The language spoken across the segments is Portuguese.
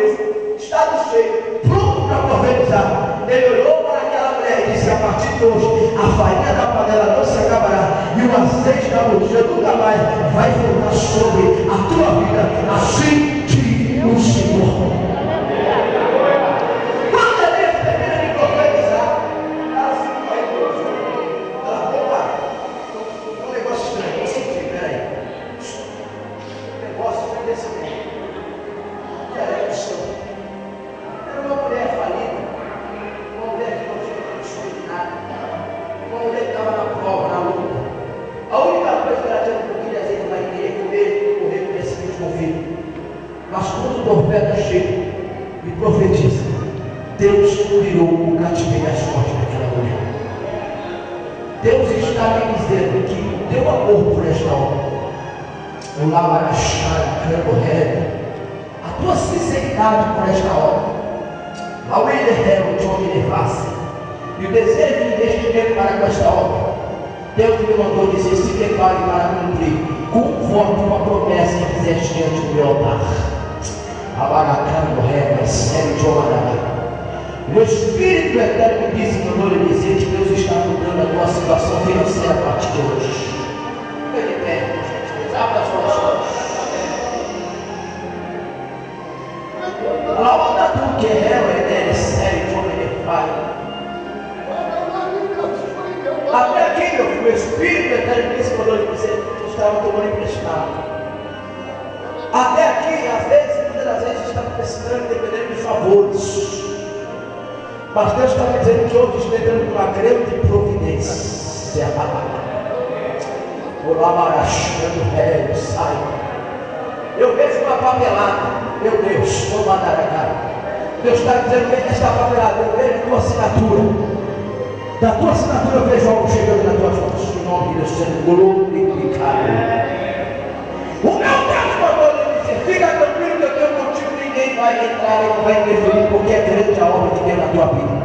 coisa, estado cheio, pronto para profetizar. Ele olhou para aquela mulher e disse: a partir de hoje, a farinha da panela não se acabará, e o azeite da botija nunca mais vai voltar sobre a tua vida. Assim diz o Senhor. Quando a Elias termina de profetizar, ela se corre. Ela, opa, é um negócio estranho. Você entende? Peraí. O negócio foi desse mesmo. Que era isso? Era uma mulher falida, uma mulher que não tinha condições de nada, uma mulher que estava na prova, na luta. A única coisa que ela tinha um pouquinho de azeite, mas queria correr com esse mesmo filho. Mas quando o profeta chega e profetiza, Deus virou o cativeiro às costas daquela mulher. Deus está me dizendo que o teu amor por esta obra, o lavarachar, a tua sinceridade por esta obra, a Wilhelm John Nevassi, e o desejo de investimento para com esta obra, Deus me mandou dizer: se prepare para cumprir conforme uma promessa que fizeste diante do meu altar. Abaracando ré, mas sério de Omará. O Espírito Eterno me disse que eu vou lhe dizer que Deus está mudando a tua situação financeira a partir de hoje. Ele pede, gente, abra as suas mãos. A onda do que é sério de Omará. Até aqui, meu filho, o Espírito Eterno me disse que eu vou lhe dizer que eu estava tomando emprestado. Até aqui, às vezes, muitas das vezes, está precisando, dependendo de favores. Mas Deus está me dizendo que hoje está entrando com uma grande providência. Por amarachando réu, sai. Eu vejo uma papelada. Meu Deus, vou mandar a cara. Deus está dizendo que esta papelada, eu vejo a tua assinatura. Da tua assinatura eu vejo algo chegando na tua mãos. O nome de Deus sendo glorificado. O meu Deus mandou lhe dizer: fica tranquilo que eu tenho contigo, ninguém vai entrar e não vai interferir, porque é grande a obra que tem na tua vida.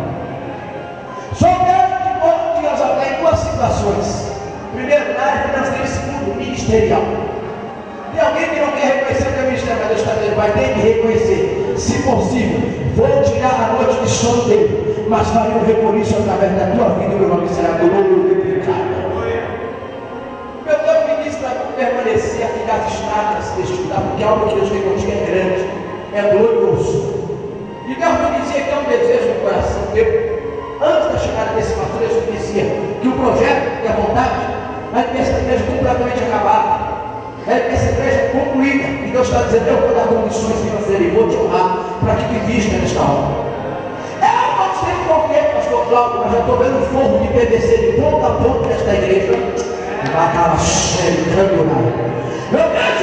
Só quero de modo que nós em duas situações. Primeiro, na área financeira, e segundo, ministerial. Tem alguém que não quer reconhecer o teu ministério, mas Deus está dizendo: vai ter que reconhecer. Se possível, vou tirar a noite de sono dele, mas farei um reconhecimento através da tua vida, e o meu nome será glorificado. Meu Deus me disse para permanecer, a ficar estável nesse texto, porque a obra que Deus tem contigo é grande, é glorioso. E Deus me dizia que é um desejo no coração meu. Antes da chegada desse pastor, Deus me dizia que o projeto e a vontade vai ter essa igreja completamente acabada. É que essa igreja é concluída. E Deus está dizendo: eu vou dar condições financeiras e vou te honrar para que te vista nesta obra. Eu não sei porquê, pastor Cláudio, mas já estou vendo um forro de PVC de ponta a ponta desta igreja. E vai estar cheio, tranquilo. Meu Deus,